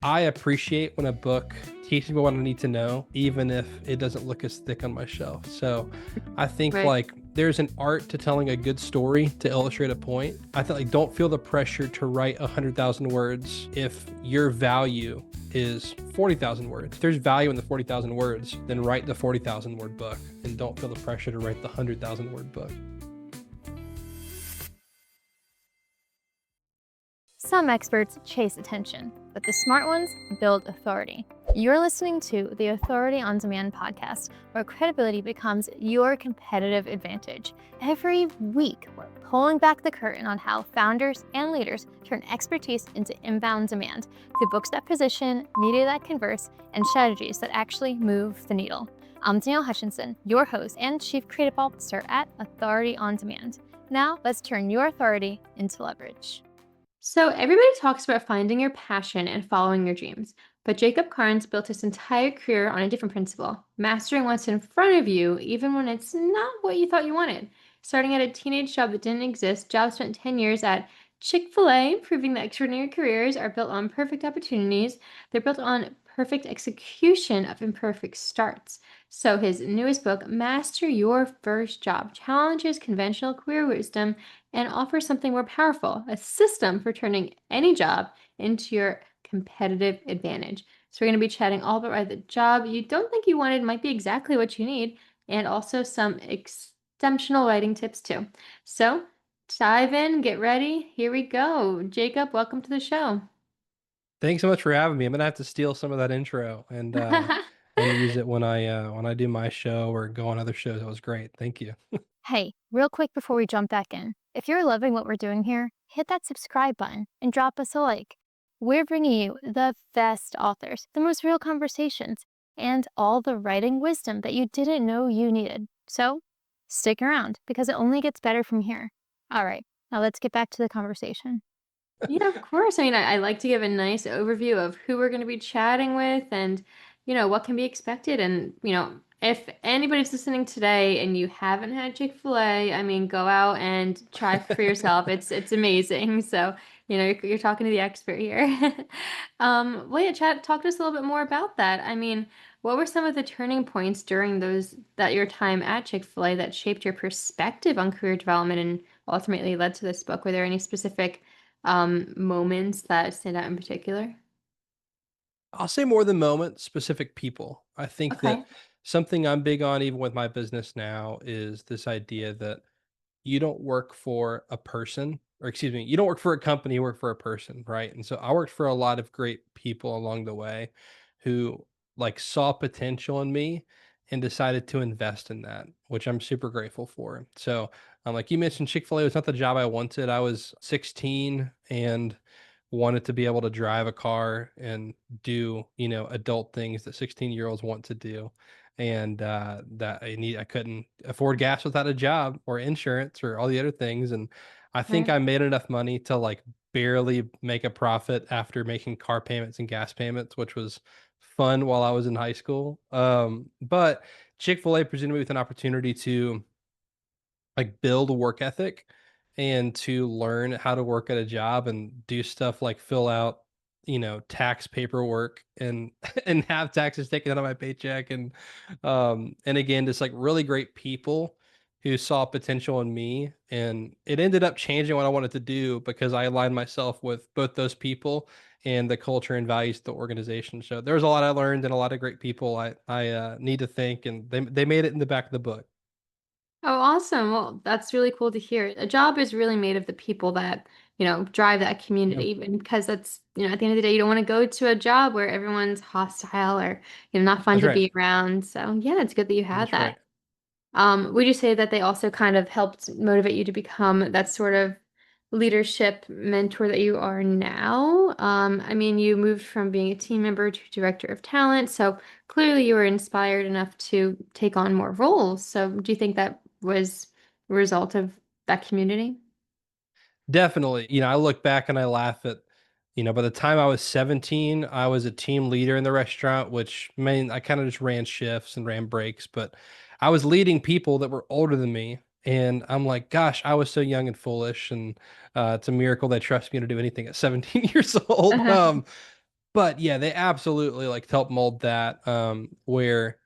I appreciate when a book teaches me what I need to know, even if it doesn't look as thick on my shelf. So I think Right. like there's an art to telling a good story to illustrate a point. I think like don't feel the pressure to write 100,000 words if your value is 40,000 words. If there's value in the 40,000 words, then write the 40,000 word book and don't feel the pressure to write the 100,000 word book. Some experts chase attention, but the smart ones build authority. You're listening to the Authority on Demand podcast, where credibility becomes your competitive advantage. Every week, we're pulling back the curtain on how founders and leaders turn expertise into inbound demand through books that position, media that converse, and strategies that actually move the needle. I'm Danielle Hutchinson, your host and Chief Creative Officer at Authority on Demand. Now, let's turn your authority into leverage. So everybody talks about finding your passion and following your dreams, but Jacob Karnes built his entire career on a different principle, mastering what's in front of you, even when it's not what you thought you wanted. Starting at a teenage job that didn't exist, Job spent 10 years at Chick-fil-A, proving that extraordinary careers are built on perfect opportunities. They're built on perfect execution of imperfect starts. So his newest book, Master Your First Job, challenges conventional career wisdom and offers something more powerful, a system for turning any job into your competitive advantage. So we're going to be chatting all about why the job you don't think you wanted might be exactly what you need, and also some exceptional writing tips too. So dive in, get ready. Here we go. Jacob, welcome to the show. Thanks so much for having me. I'm gonna have to steal some of that intro and use it when I do my show or go on other shows. That was great. Thank you. Hey, real quick before we jump back in, if you're loving what we're doing here, hit that subscribe button and drop us a like. We're bringing you the best authors, the most real conversations, and all the writing wisdom that you didn't know you needed. So stick around because it only gets better from here. All right, now let's get back to the conversation. Yeah, of course. I mean, I like to give a nice overview of who we're going to be chatting with and, what can be expected. And, if anybody's listening today and you haven't had Chick-fil-A, I mean, go out and try for yourself. It's amazing. So, you're talking to the expert here. Well, yeah, talk to us a little bit more about that. I mean, what were some of the turning points during your time at Chick-fil-A that shaped your perspective on career development and ultimately led to this book? Were there any specific moments that stand out in particular? I'll say more than moments, specific people. I think that Okay. something I'm big on, even with my business now, is this idea that you don't work for a person, or excuse me, you don't work for a company, you work for a person, right? And so I worked for a lot of great people along the way who like saw potential in me and decided to invest in that, which I'm super grateful for. So, like you mentioned, Chick-fil-A was not the job I wanted. I was 16 and wanted to be able to drive a car and do, adult things that 16-year-olds want to do. And that I couldn't afford gas without a job or insurance or all the other things. And I think Right. I made enough money to like barely make a profit after making car payments and gas payments, which was fun while I was in high school. But Chick-fil-A presented me with an opportunity to like build a work ethic and to learn how to work at a job and do stuff like fill out, tax paperwork and and have taxes taken out of my paycheck and again just like really great people who saw potential in me, and it ended up changing what I wanted to do because I aligned myself with both those people and the culture and values of the organization. So there was a lot I learned and a lot of great people I need to thank, and they made it in the back of the book. Oh, awesome. Well, that's really cool to hear. A job is really made of the people that, drive that Yeah, community. And because that's, at the end of the day, you don't want to go to a job where everyone's hostile or, not fun that's to right. be around. So yeah, it's good that you had That's that. right. Would you say that they also kind of helped motivate you to become that sort of leadership mentor that you are now? I mean, you moved from being a team member to director of talent, so clearly you were inspired enough to take on more roles. So, do you think that was a result of that community? Definitely. I look back and I laugh at, by the time I was 17, I was a team leader in the restaurant, which mean I kind of just ran shifts and ran breaks, but I was leading people that were older than me. And I'm like, gosh, I was so young and foolish. And it's a miracle they trust me to do anything at 17 years old. But yeah, they absolutely like helped mold that. Where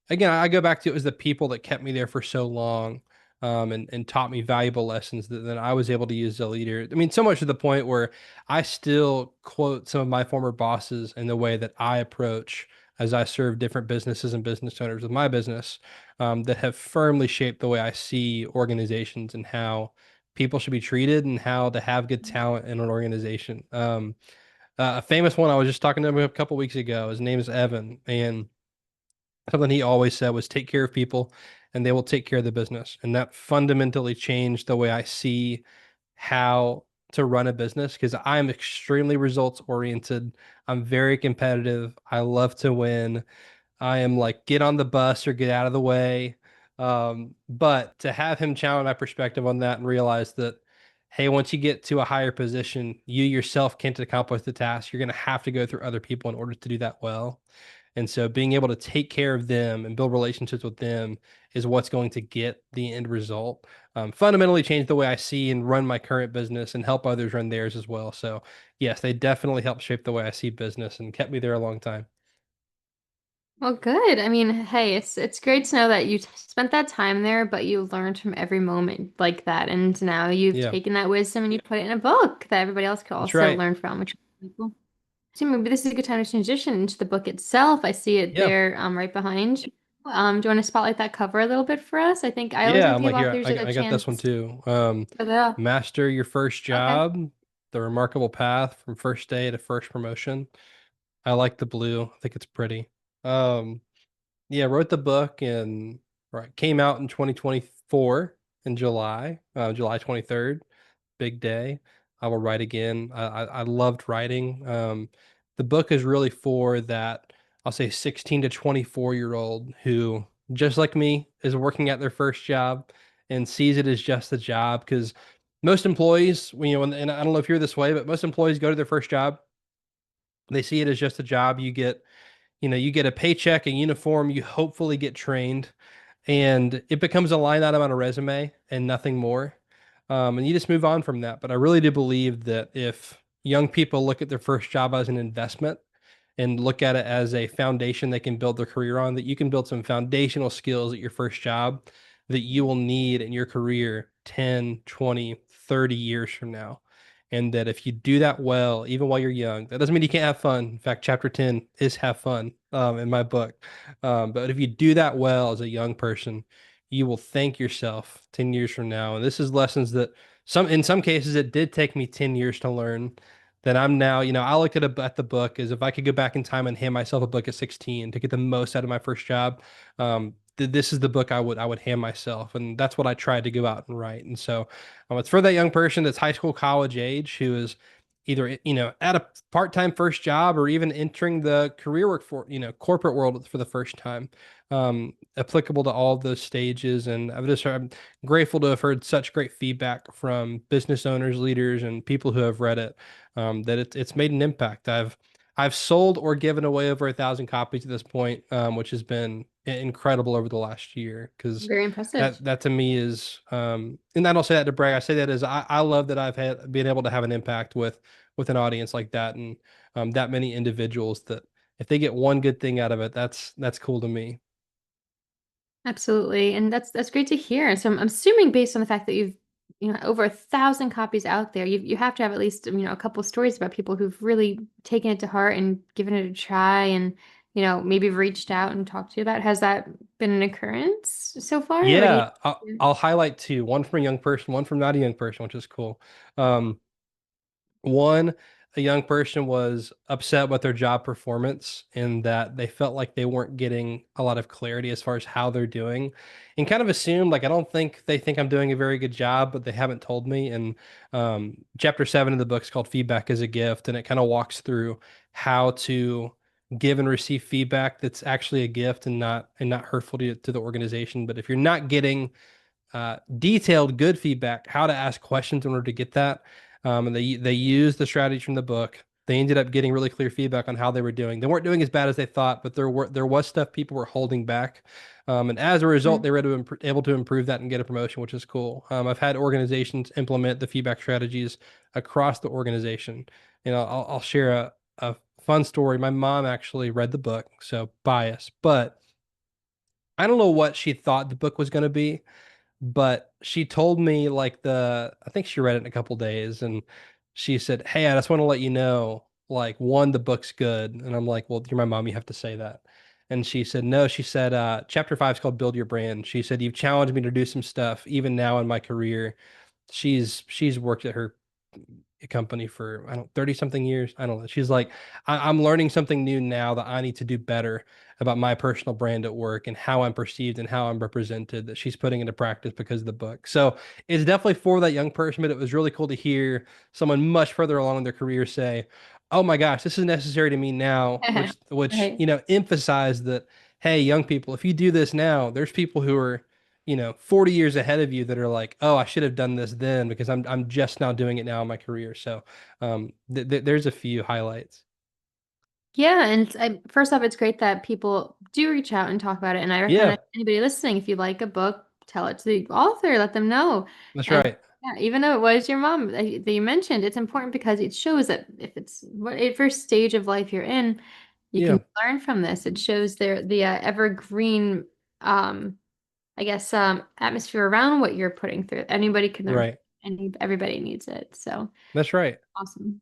again, I go back to, it was the people that kept me there for so long, and taught me valuable lessons that then I was able to use as a leader. I mean, so much to the point where I still quote some of my former bosses in the way that I approach as I serve different businesses and business owners with my business, that have firmly shaped the way I see organizations and how people should be treated and how to have good talent in an organization. A famous one, I was just talking to him a couple weeks ago. His name is Evan, and something he always said was take care of people and they will take care of the business. And that fundamentally changed the way I see how to run a business, because I'm extremely results oriented. I'm very competitive. I love to win. I am like, get on the bus or get out of the way. But to have him challenge my perspective on that and realize that, hey, once you get to a higher position, you yourself can't accomplish the task. You're going to have to go through other people in order to do that well. And so being able to take care of them and build relationships with them is what's going to get the end result. Fundamentally change the way I see and run my current business and help others run theirs as well. So yes, they definitely helped shape the way I see business and kept me there a long time. Well, good. I mean, hey, it's great to know that you spent that time there, but you learned from every moment like that, and now you've Yeah, taken that wisdom and you put it in a book that everybody else could that's also right. learn from, which is really cool. So maybe this is a good time to transition into the book itself. I see it Yeah. there, right behind you. Do you want to spotlight that cover a little bit for us? I think I always Yeah, like to I'm give like, here, authors a I got this one chance too. for the. Master your first Okay, job, the remarkable path from first day to first promotion. I like the blue. I think it's pretty. Um, yeah, wrote the book and right, came out in 2024 in July, July 23rd. Big day. I will write again. I loved writing. The book is really for that, I'll say 16 to 24-year-old who, just like me, is working at their first job and sees it as just a job. Because most employees, you know, and I don't know if you're this way, but most employees go to their first job. They see it as just a job. You get a paycheck, a uniform, you hopefully get trained, and it becomes a line item on a resume and nothing more. And you just move on from that. But I really do believe that if young people look at their first job as an investment and look at it as a foundation they can build their career on, that you can build some foundational skills at your first job that you will need in your career 10, 20, 30 years from now. And that if you do that well, even while you're young, that doesn't mean you can't have fun. In fact, chapter 10 is have fun, in my book. But if you do that well as a young person, you will thank yourself 10 years from now. And this is lessons that in some cases, it did take me 10 years to learn, that I'm now, I look at the book as if I could go back in time and hand myself a book at 16 to get the most out of my first job. This is the book I would hand myself, and that's what I tried to go out and write. And so, it's for that young person that's high school, college age, who is either at a part-time first job or even entering the career work for corporate world for the first time. Applicable to all of those stages, and I'm grateful to have heard such great feedback from business owners, leaders, and people who have read it, that it's made an impact. I've sold or given away over 1,000 copies at this point, which has been incredible over the last year. Because very impressive. that to me is, and I don't say that to brag. I say that as I love that I've had been able to have an impact with an audience like that, and that many individuals that if they get one good thing out of it, that's cool to me. Absolutely, and that's great to hear. So I'm assuming based on the fact that you've over 1,000 copies out there, you have to have at least a couple stories about people who've really taken it to heart and given it a try, and maybe reached out and talked to you about. Has that been an occurrence so far, or do you? Yeah, I'll highlight two. One from a young person, one from not a young person, which is cool. Um, One, a young person was upset with their job performance in that they felt like they weren't getting a lot of clarity as far as how they're doing, and kind of assumed, like, I don't think they think I'm doing a very good job, but they haven't told me. And chapter 7 of the book is called Feedback is a Gift, and it kind of walks through how to give and receive feedback that's actually a gift and not hurtful to the organization. But if you're not getting detailed good feedback, how to ask questions in order to get that. And they used the strategies from the book. They ended up getting really clear feedback on how they were doing. They weren't doing as bad as they thought, but there was stuff people were holding back. And as a result, they were able to improve that and get a promotion, which is cool. I've had organizations implement the feedback strategies across the organization. I'll share a fun story. My mom actually read the book, so bias, but I don't know what she thought the book was going to be, but she told me like I think she read it in a couple days and she said, "Hey, I just want to let you know, like one, the book's good." And I'm like, "Well, you're my mom, you have to say that." And she said, "No," she said, chapter 5 is called Build Your Brand. She said, "You've challenged me to do some stuff even now in my career." She's worked at her company for I don't 30 something years. I don't know. She's like, I'm learning something new now that I need to do better about my personal brand at work and how I'm perceived and how I'm represented that she's putting into practice because of the book. So it's definitely for that young person, but it was really cool to hear someone much further along in their career say, "Oh my gosh, this is necessary to me now," which Right. emphasized that, hey, young people, if you do this now, there's people who are 40 years ahead of you that are like, "Oh, I should have done this then because I'm just now doing it now in my career." So, there's a few highlights. Yeah, and first off, it's great that people do reach out and talk about it. And I recommend Yeah, anybody listening, if you like a book, tell it to the author, let them know. that's And right. yeah, even though it was your mom that you mentioned, it's important because it shows that if it's whatever stage of life you're in, you Yeah, can learn from this. It shows the evergreen, um, I guess, atmosphere around what you're putting through. Anybody can learn, right. and everybody needs it. So. That's right. Awesome.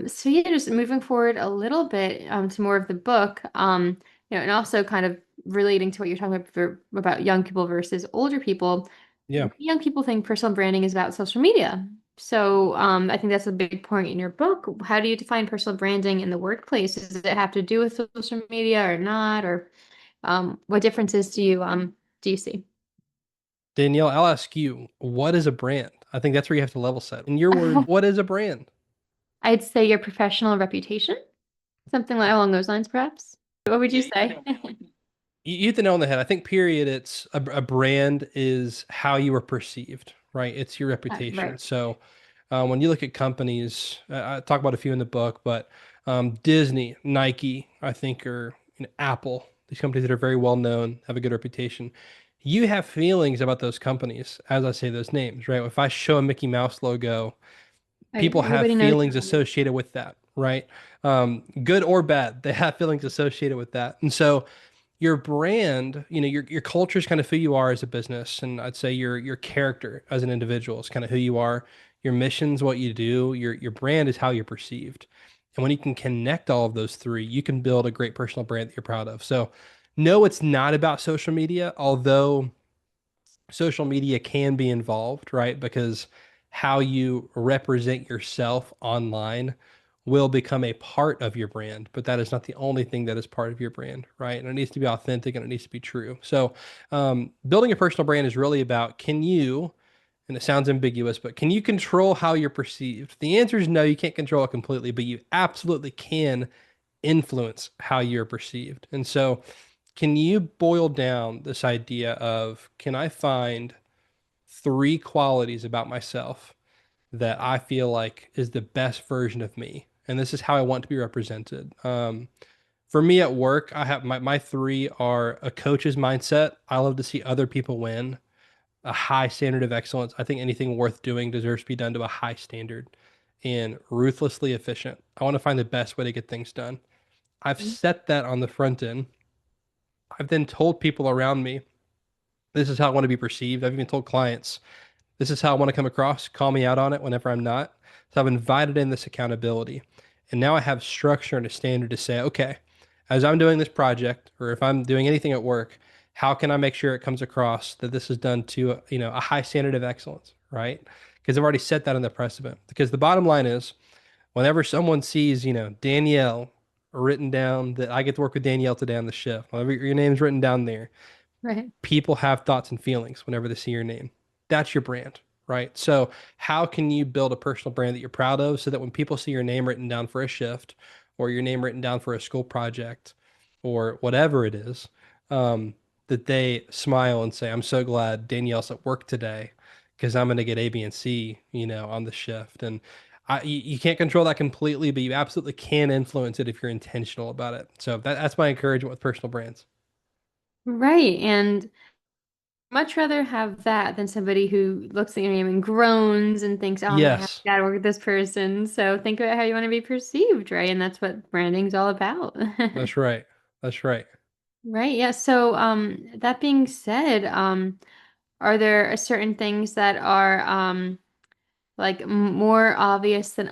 So yeah, just moving forward a little bit to more of the book, and also kind of relating to what you're talking about about young people versus older people. Yeah. Young people think personal branding is about social media. So I think that's a big point in your book. How do you define personal branding in the workplace? Does it have to do with social media or not? Or what differences do you see? Danielle, I'll ask you, what is a brand? I think that's where you have to level set. In your words, what is a brand? I'd say your professional reputation, something like along those lines, perhaps. What would you say? You hit the nail on the head. I think period. It's a brand is how you are perceived, right? It's your reputation. Right. So when you look at companies, I talk about a few in the book, but Disney, Nike, I think, or Apple, these companies that are very well known, have a good reputation. You have feelings about those companies as I say those names, right? If I show a Mickey Mouse logo, Right. people have Everybody knows. feelings associated with that, right? Good or bad, they have feelings associated with that. And so your brand, your culture is kind of who you are as a business, and I'd say your character as an individual is kind of who you are. Your mission's what you do. Your brand is how you're perceived. And when you can connect all of those three, you can build a great personal brand that you're proud of. So, no, it's not about social media, although social media can be involved, right? Because how you represent yourself online will become a part of your brand, but that is not the only thing that is part of your brand, right? And it needs to be authentic and it needs to be true. So, building a personal brand is really about can you, and it sounds ambiguous, but can you control how you're perceived? The answer is no, you can't control it completely, but you absolutely can influence how you're perceived. And so, can you boil down this idea of can I find three qualities about myself that I feel like is the best version of me? And this is how I want to be represented. For me at work, I have my three are a coach's mindset. I love to see other people win, a high standard of excellence. I think anything worth doing deserves to be done to a high standard and ruthlessly efficient. I want to find the best way to get things done. I've set that on the front end. I've then told people around me, this is how I want to be perceived. I've even told clients, this is how I want to come across. Call me out on it whenever I'm not. So I've invited in this accountability. And now I have structure and a standard to say, okay, as I'm doing this project or if I'm doing anything at work, how can I make sure it comes across that this is done to, a high standard of excellence, right? Because I've already set that in the precedent. Because the bottom line is, whenever someone sees, Danielle written down that I get to work with Danielle today on the shift, whenever your name's written down there, Right. people have thoughts and feelings whenever they see your name. That's your brand, right? So, how can you build a personal brand that you're proud of so that when people see your name written down for a shift or your name written down for a school project or whatever it is, that they smile and say, I'm so glad Danielle's at work today because I'm going to get A, B, and C, on the shift. And you can't control that completely, but you absolutely can influence it if you're intentional about it. So that's my encouragement with personal brands. Right. And Much rather have that than somebody who looks at your name and groans and thinks, "Oh, I'm gonna have Yes, to work with this person." So think about how you want to be perceived, right? And that's what branding's all about. that's right. That's right. Right, yeah. So, that being said, are there certain things that are like more obvious than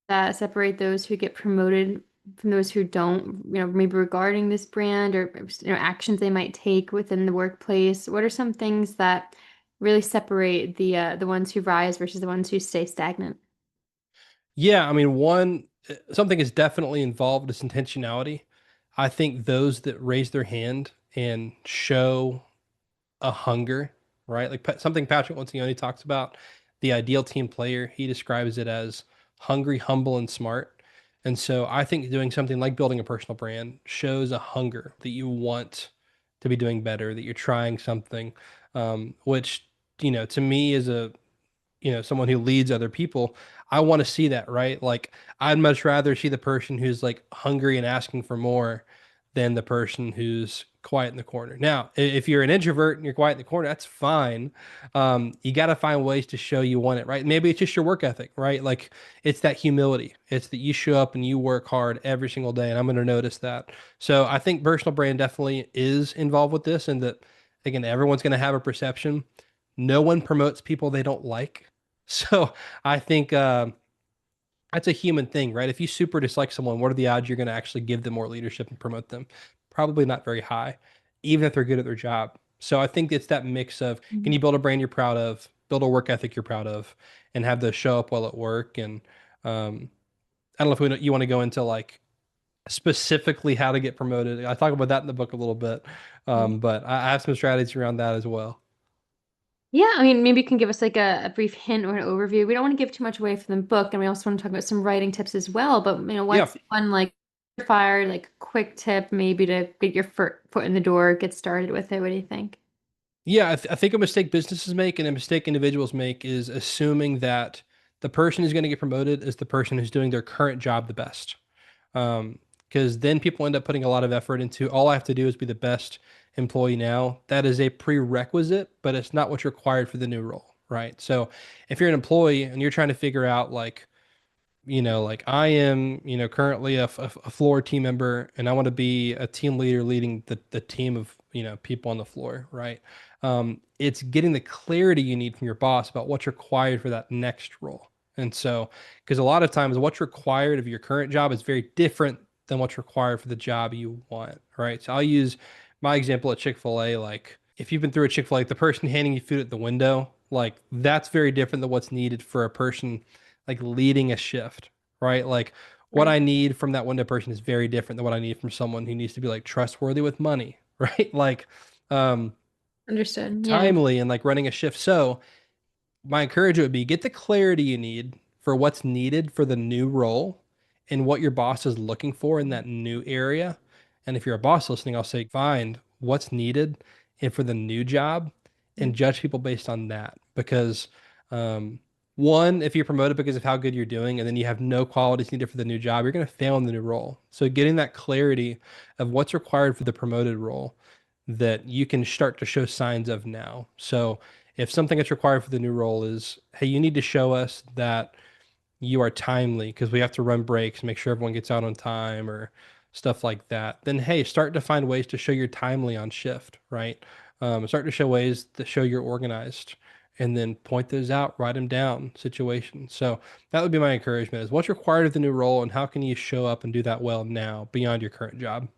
that separate those who get promoted from those who don't, maybe regarding this brand or actions they might take within the workplace? What are some things that really separate the ones who rise versus the ones who stay stagnant? Yeah, I mean, something is definitely involved is intentionality. I think those that raise their hand and show a hunger, right? Like something Patrick Lencioni talks about, the ideal team player. He describes it as hungry, humble, and smart. And so I think doing something like building a personal brand shows a hunger that you want to be doing better, that you're trying something, which, to me is someone who leads other people. I want to see that, right? Like I'd much rather see the person who's like hungry and asking for more than the person who's quiet in the corner. Now, if you're an introvert and you're quiet in the corner, that's fine. You got to find ways to show you want it, right? Maybe it's just your work ethic, right? Like it's that humility. It's that you show up and you work hard every single day, and I'm going to notice that. So I think personal brand definitely is involved with this, and that again, everyone's going to have a perception. No one promotes people they don't like. So I think that's a human thing, right? If you super dislike someone, what are the odds you're going to actually give them more leadership and promote them? Probably not very high, even if they're good at their job. So I think it's that mix of, can you build a brand you're proud of, build a work ethic you're proud of, and have those show up well at work? And I don't know if you want to go into like specifically how to get promoted. I talk about that in the book a little bit, Mhm. but I have some strategies around that as well. Yeah, I mean, maybe you can give us like a brief hint or an overview. We don't want to give too much away from the book, and we also want to talk about some writing tips as well. But Yeah. what's one like fire, like quick tip maybe to get your foot in the door, get started with it? What do you think? Yeah, I think a mistake businesses make and a mistake individuals make is assuming that the person who's going to get promoted is the person who's doing their current job the best. Because then people end up putting a lot of effort into all I have to do is be the best employee now. That is a prerequisite, but it's not what's required for the new role, right? So if you're an employee and you're trying to figure out like like I am, currently a floor team member and I want to be a team leader leading the team of, people on the floor, right? It's getting the clarity you need from your boss about what's required for that next role. And so, because a lot of times what's required of your current job is very different than what's required for the job you want, right? So I'll use my example at Chick-fil-A. Like if you've been through a Chick-fil-A, like the person handing you food at the window, like that's very different than what's needed for a person like leading a shift, right? Like what Right. I need from that window person is very different than what I need from someone who needs to be like trustworthy with money, right? Like um Understood. Yeah. timely and like running a shift. So my encouragement would be get the clarity you need for what's needed for the new role and what your boss is looking for in that new area. And if you're a boss listening, I'll say find what's needed and for the new job and judge people based on that. Because um, one, if you're promoted because of how good you're doing, and then you have no qualities needed for the new job, you're going to fail in the new role. So getting that clarity of what's required for the promoted role that you can start to show signs of now. So if something that's required for the new role is, hey, you need to show us that you are timely because we have to run breaks, make sure everyone gets out on time or stuff like that, then hey, start to find ways to show you're timely on shift, right? Start to show ways to show you're organized and then point those out, write them down, situations. So that would be my encouragement is what's required of the new role and how can you show up and do that well now beyond your current job?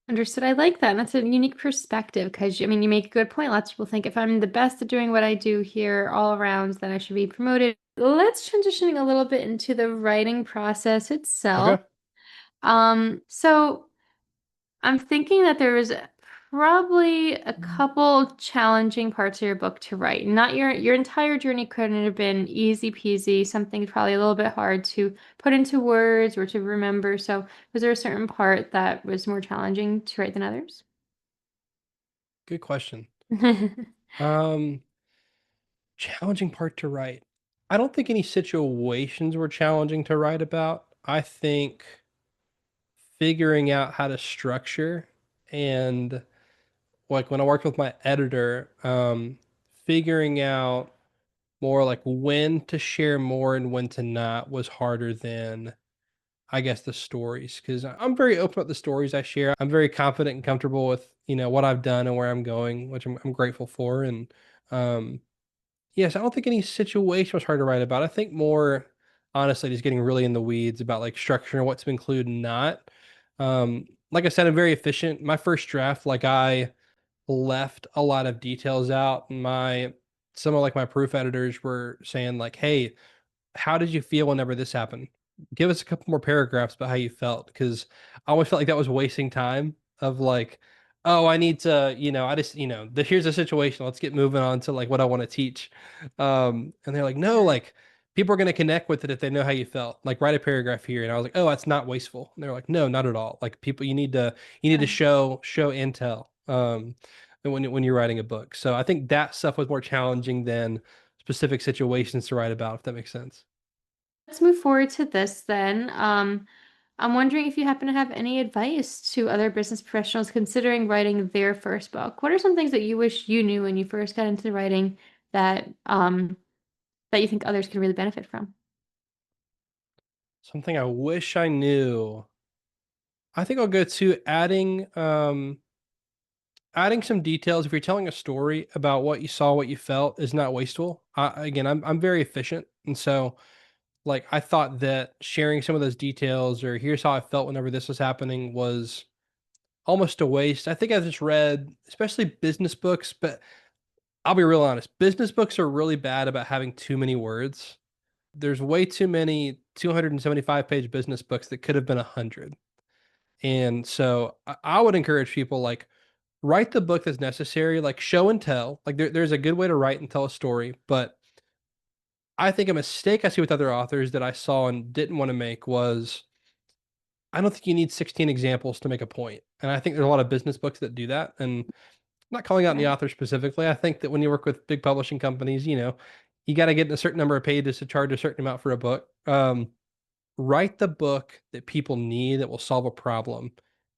Understood. I like that. And that's a unique perspective because, I mean, you make a good point. Lots of people think if I'm the best at doing what I do here all around, then I should be promoted. Let's transitioning a little bit into the writing process itself. Okay. So I'm thinking that there was probably a couple challenging parts of your book to write. Not your entire journey couldn't have been easy peasy, something probably a little bit hard to put into words or to remember. So was there a certain part that was more challenging to write than others? Good question. Um, Challenging part to write. I don't think any situations were challenging to write about. I think figuring out how to structure and like when I worked with my editor, figuring out more like when to share more and when to not was harder than I guess the stories, because I'm very open about the stories I share. I'm very confident and comfortable with what I've done and where I'm going, which I'm grateful for. And um, yes, I don't think any situation was hard to write about. I think more honestly, just getting really in the weeds about like structure and what to include and not. Like I said, I'm very efficient. My first draft, like I left a lot of details out. My some of like my proof editors were saying like, "Hey, how did you feel whenever this happened? Give us a couple more paragraphs about how you felt." Because I always felt like that was wasting time of like, oh, I need to, I just, here's the situation. Let's get moving on to like what I want to teach. And they're like, no, like people are going to connect with it if they know how you felt. Like write a paragraph here. And I was like, oh, that's not wasteful. And they're like, no, not at all. Like people, you need to show and tell. When you're writing a book. So I think that stuff was more challenging than specific situations to write about, if that makes sense. Let's move forward to this then. I'm wondering if you happen to have any advice to other business professionals considering writing their first book. What are some things that you wish you knew when you first got into writing that that you think others could really benefit from? Something I wish I knew. I think I'll go to adding some details. If you're telling a story about what you saw, what you felt is not wasteful. Again, I'm very efficient, and so like I thought that sharing some of those details or here's how I felt whenever this was happening was almost a waste. I think I just read, especially business books, but I'll be real honest. Business books are really bad about having too many words. There's way too many 275-page business books that could have been 100. And so I would encourage people like write the book that's necessary, like show and tell. Like there's a good way to write and tell a story, but I think a mistake I see with other authors that I saw and didn't want to make was I don't think you need 16 examples to make a point. And I think there's a lot of business books that do that. And I'm not calling out any Right. author specifically. I think that when you work with big publishing companies, you got to get a certain number of pages to charge a certain amount for a book. Write the book that people need that will solve a problem,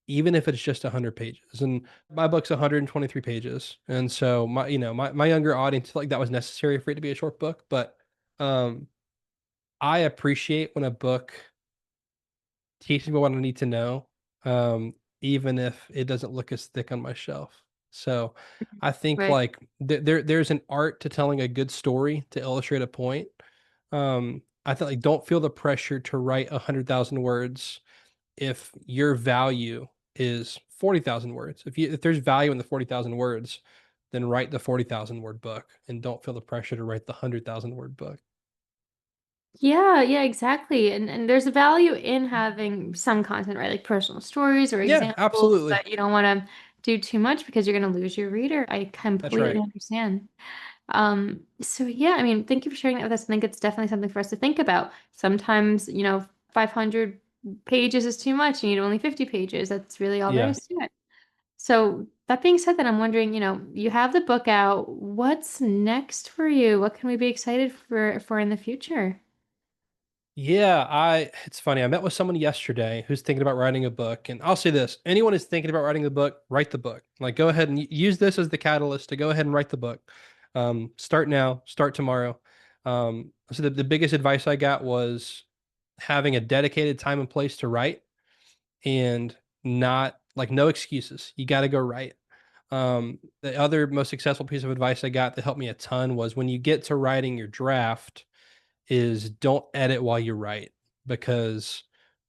even if it's just 100 pages. And my book's 123 pages. And so my younger audience felt like that was necessary for it to be a short book. But um, I appreciate when a book teach me what I need to know, even if it doesn't look as thick on my shelf. So I think Right. like there's an art to telling a good story to illustrate a point. I feel like don't feel the pressure to write 100,000 words if your value is 40,000 words. If there's value in the 40,000 words, then write the 40,000 word book and don't feel the pressure to write the 100,000 word book. Yeah, yeah, exactly. And there's a value in having some content, right? Like personal stories or Yeah, examples, absolutely. but you don't want to do too much because you're going to lose your reader. I That's completely right. understand. So yeah, I mean, thank you for sharing that with us. I think it's definitely something for us to think about. Sometimes, 500 pages is too much. You need only 50 pages. That's really all there Yeah. is to it. So that being said, then I'm wondering, you have the book out. What's next for you? What can we be excited for in the future? Yeah, it's funny. I met with someone yesterday who's thinking about writing a book, and I'll say this, anyone who's thinking about writing a book, write the book. Like go ahead and use this as the catalyst to go ahead and write the book. Start now, start tomorrow. So the biggest advice I got was having a dedicated time and place to write and not like no excuses. You got to go write. The other most successful piece of advice I got that helped me a ton was when you get to writing your draft is don't edit while you write, because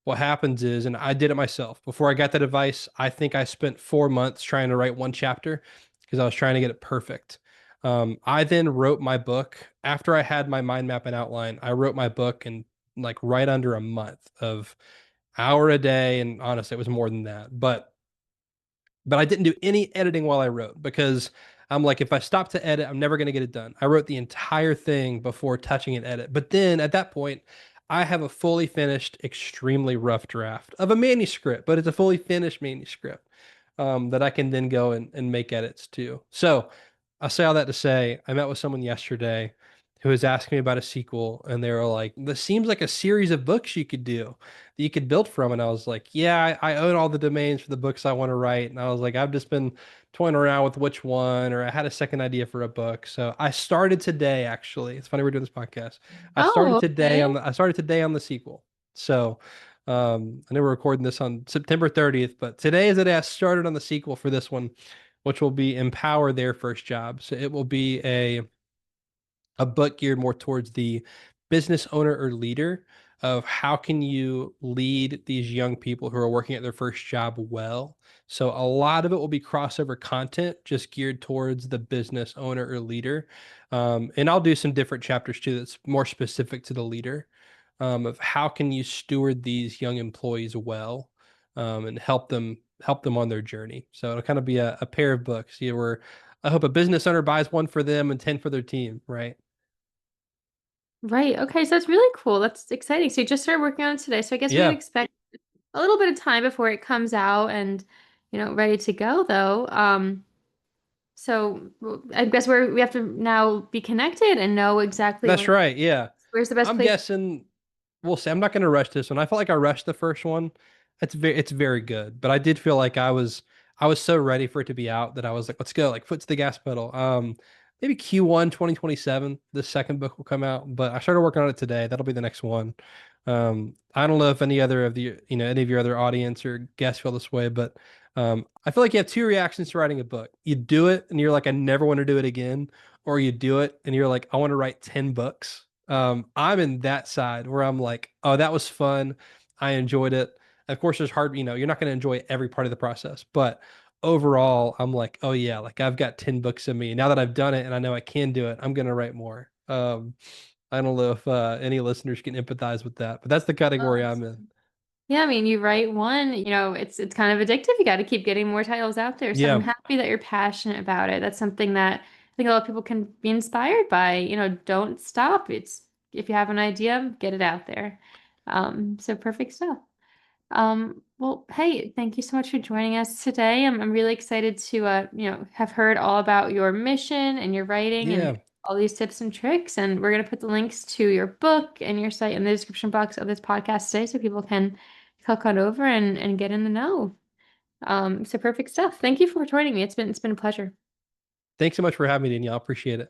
what happens is, and I did it myself before I got that advice, I think I spent 4 months trying to write one chapter because I was trying to get it perfect. I then wrote my book after I had my mind map and outline. I wrote my book in like right under a month of hour a day, and honestly, it was more than that. But I didn't do any editing while I wrote because I'm like, if I stop to edit, I'm never going to get it done. I wrote the entire thing before touching an edit. But then at that point, I have a fully finished, extremely rough draft of a manuscript, but it's a fully finished manuscript that I can then go and make edits to. So I say all that to say, I met with someone yesterday who was asking me about a sequel, and they were like, "This seems like a series of books you could do, that you could build from." And I was like, "Yeah, I own all the domains for the books I want to write." And I was like, "I've just been toying around with which one, or I had a second idea for a book." So I started today. Actually, it's funny we're doing this podcast. Oh, okay. I started today on the sequel. So I know we're recording this on September 30th, but today is the day I started on the sequel for this one, which will be Empower Their First Job. So it will be a book geared more towards the business owner or leader of how can you lead these young people who are working at their first job well. So a lot of it will be crossover content just geared towards the business owner or leader. And I'll do some different chapters too that's more specific to the leader, of how can you steward these young employees well, and help them on their journey. So it'll kind of be a pair of books. Where I hope a business owner buys one for them and 10 for their team, right? Right. Okay. So that's really cool. That's exciting. So you just started working on it today. So I guess we can Yeah, expect a little bit of time before it comes out and, ready to go though. So I guess we have to now be connected and know exactly that's right. Yeah. where's the best I'm place. guessing we'll see. I'm not going to rush this one. I felt like I rushed the first one. It's very good, but I did feel like I was so ready for it to be out that I was like, let's go, like foot to the gas pedal. Maybe Q1 2027, the second book will come out, but I started working on it today. That'll be the next one. I don't know if any other of the, any of your other audience or guests feel this way, but I feel like you have two reactions to writing a book. You do it and you're like, I never want to do it again, or you do it and you're like, I want to write 10 books. I'm in that side where I'm like, oh, that was fun. I enjoyed it. Of course, there's hard, you're not going to enjoy every part of the process, but overall, I'm like, oh yeah, like I've got 10 books in me. Now that I've done it and I know I can do it, I'm going to write more. I don't know if any listeners can empathize with that, but that's the Oh, category I'm in. yeah, I mean, you write one, it's kind of addictive. You got to keep getting more titles out there. So I'm Yeah. happy that you're passionate about it. That's something that I think a lot of people can be inspired by. Don't stop. It's if you have an idea, get it out there. So perfect stuff. Well, hey, thank you so much for joining us today. I'm really excited to have heard all about your mission and your writing and Yeah. all these tips and tricks. And we're gonna put the links to your book and your site in the description box of this podcast today so people can click on over and get in the know. So perfect stuff. Thank you for joining me. It's been a pleasure. Thanks so much for having me, Danielle. I appreciate it.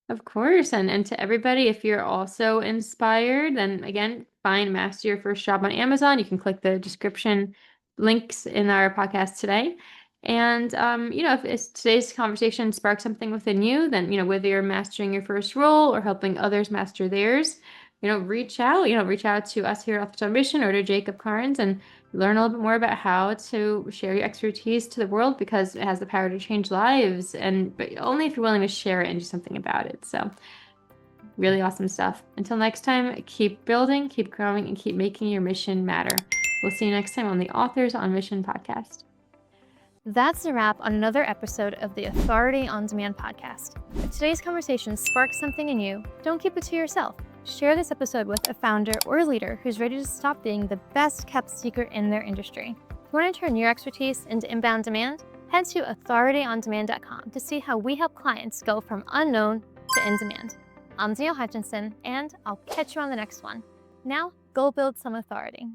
Of course. And to everybody, if you're also inspired, then again, find Master Your First Job on Amazon. You can click the description links in our podcast today. And if today's conversation sparks something within you, then whether you're mastering your first role or helping others master theirs, reach out to us here at Authors on Mission or to Jacob Karnes and learn a little bit more about how to share your expertise to the world because it has the power to change lives, but only if you're willing to share it and do something about it. So really awesome stuff. Until next time, keep building, keep growing, and keep making your mission matter. We'll see you next time on the Authors on Mission podcast. That's a wrap on another episode of the Authority on Demand podcast. If today's conversation sparked something in you, don't keep it to yourself. Share this episode with a founder or a leader who's ready to stop being the best kept secret in their industry. If you want to turn your expertise into inbound demand, head to authorityondemand.com to see how we help clients go from unknown to in demand. I'm Danielle Hutchinson, and I'll catch you on the next one. Now, go build some authority.